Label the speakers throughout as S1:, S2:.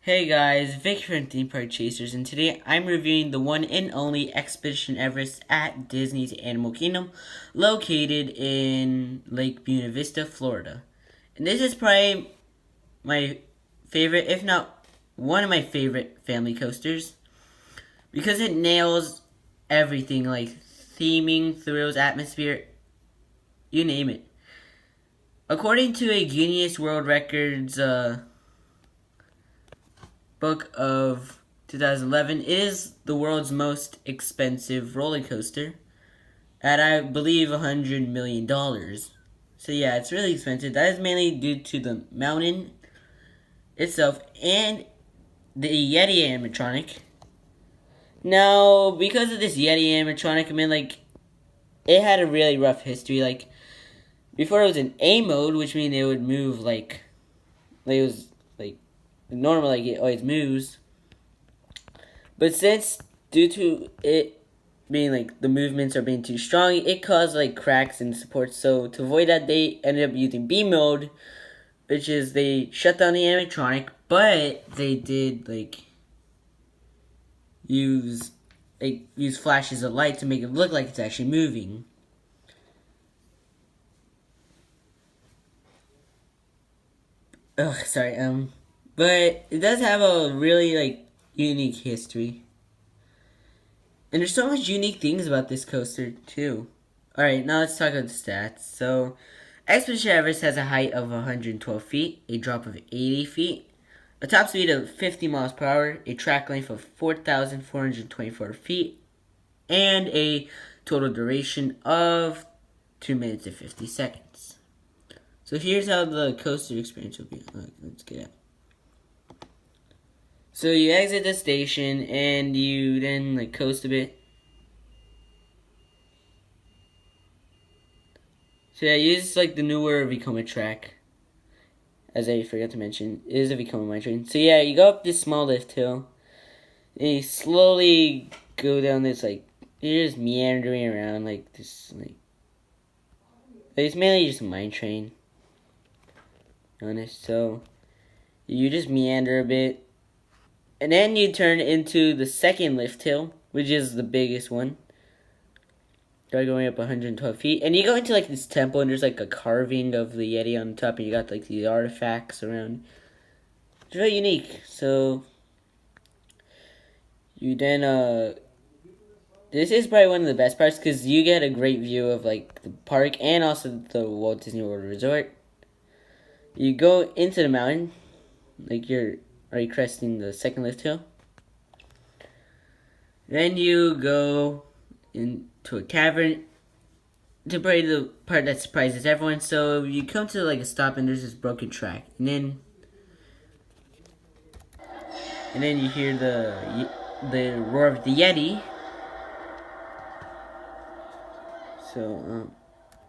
S1: Hey guys, Vic from Theme Park Chasers, and today I'm reviewing the one and only Expedition Everest at Disney's Animal Kingdom, located in Lake Buena Vista, Florida. And this is probably my favorite, if not one of my favorite family coasters, because it nails everything, like theming, thrills, atmosphere, you name it. According to a Guinness World Records, book of 2011, is the world's most expensive roller coaster at, I believe, $100 million. So yeah, it's really expensive. That is mainly due to the mountain itself and the Yeti animatronic. Now, because of this Yeti animatronic, I mean, like, it had a really rough history. Like, before it was in A mode, which means it would move like it was like normal, like it always moves. But since, due to it being like the movements are being too strong, it caused like cracks in support. So to avoid that, they ended up using B mode, which is they shut down the animatronic, but they did use flashes of light to make it look like it's actually moving. Ugh, sorry. But it does have a really unique history. And there's so much unique things about this coaster, too. Alright, now let's talk about the stats. So, Expedition Everest has a height of 112 feet, a drop of 80 feet, a top speed of 50 miles per hour, a track length of 4,424 feet, and a total duration of 2 minutes and 50 seconds. So here's how the coaster experience will be. Let's get out. So you exit the station and you then coast a bit. So yeah, use the newer Vekoma track. As I forgot to mention, it is a Vekoma mine train. So yeah, you go up this small lift hill. And you slowly go down this you're just meandering around this it's mainly just a mine train. Honest, so you just meander a bit. And then you turn into the second lift hill, which is the biggest one. Start going up 112 feet. And you go into this temple, and there's a carving of the Yeti on top, and you got these artifacts around. It's really unique. So you then this is probably one of the best parts because you get a great view of the park and also the Walt Disney World Resort. You go into the mountain, you're already cresting the second lift hill. Then you go into a cavern, to probably the part that surprises everyone. So you come to a stop and there's this broken track, and then you hear the roar of the Yeti. So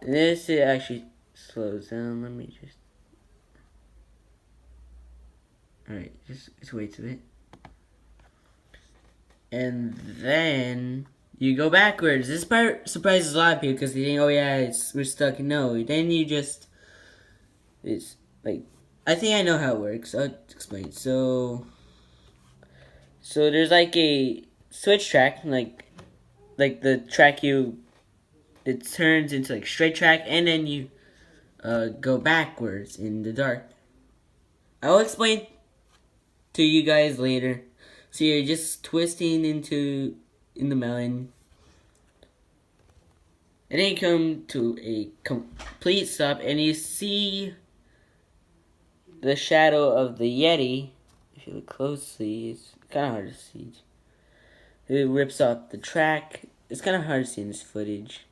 S1: this it actually slows down. Let me just. Alright, just wait a bit. And then you go backwards. This part surprises a lot of people because they think, oh yeah, we're stuck. No, then you just, it's I think I know how it works. I'll explain. So there's a switch track, the track it turns into straight track, and then you go backwards in the dark. I'll explain to you guys later. So you're just twisting in the mountain, and then you come to a complete stop, and you see the shadow of the Yeti. If you look closely, it's kind of hard to see. It rips off the track. It's kind of hard to see in this footage.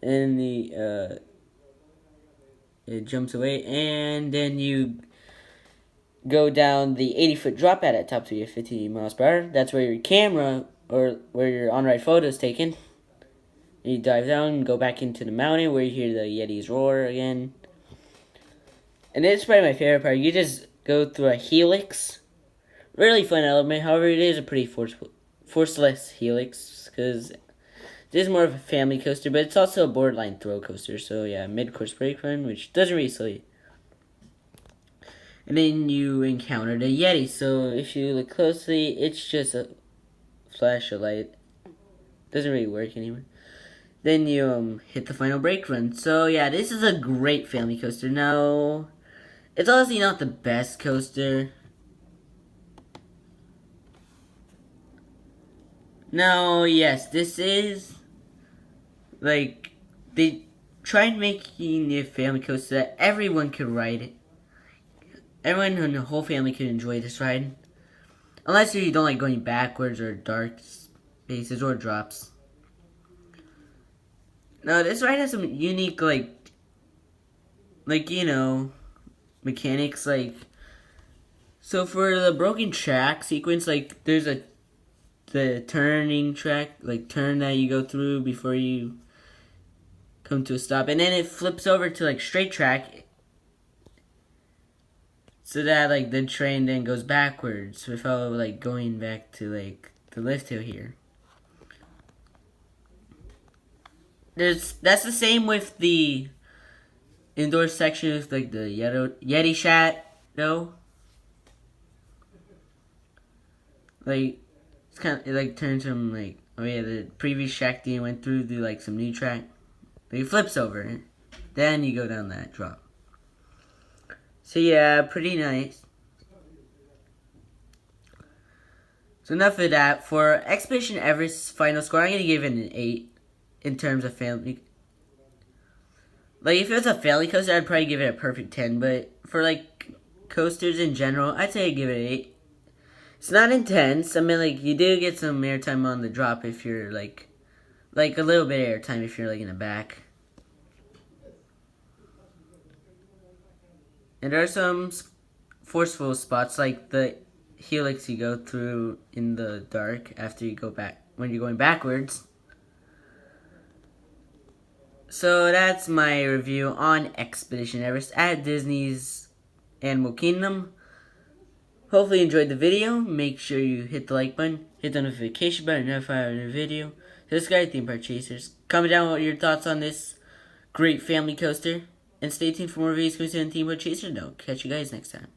S1: And it jumps away, and then you go down the 80-foot drop pad at top speed of 50 miles per hour. That's where your camera, or where your on-ride photo is taken. You dive down and go back into the mountain where you hear the Yeti's roar again. And it's probably my favorite part. You just go through a helix. Really fun element. However, it is a pretty forceless helix because this is more of a family coaster, but it's also a borderline thrill coaster. So yeah, mid-course break run, which doesn't really slow you. And then you encounter the yeti. So if you look closely, it's just a flash of light. Doesn't really work anymore. Then you hit the final brake run. So yeah, this is a great family coaster. Now, it's honestly not the best coaster. Now, yes, this is like they tried making a family coaster that everyone could ride it. Everyone in the whole family could enjoy this ride. Unless you don't like going backwards or dark spaces or drops. Now, this ride has some unique, mechanics, so for the broken track sequence, there's the turning track, turn that you go through before you come to a stop, and then it flips over to, straight track, so that, the train then goes backwards without, going back to, the lift hill here. That's the same with the indoor section with, the Yeti shadow. It's kind of, it, turns from, the previous shack you went through to, some new track. It flips over. Then you go down that drop. So, yeah, pretty nice. So, enough of that. For Expedition Everest's final score, I'm going to give it an 8 in terms of family. If it was a family coaster, I'd probably give it a perfect 10. But for, coasters in general, I'd say I'd give it an 8. It's not intense. I mean, you do get some airtime on the drop if you're, a little bit of airtime if you're, in the back. And there are some forceful spots, like the helix you go through in the dark after you go back, when you're going backwards. So that's my review on Expedition Everest at Disney's Animal Kingdom. Hopefully you enjoyed the video. Make sure you hit the like button, hit the notification button, notify of a new video. Subscribe to Theme Park Chasers. Comment down what your thoughts on this great family coaster. And stay tuned for more videos going to the Theme Park Chasers. Catch you guys next time.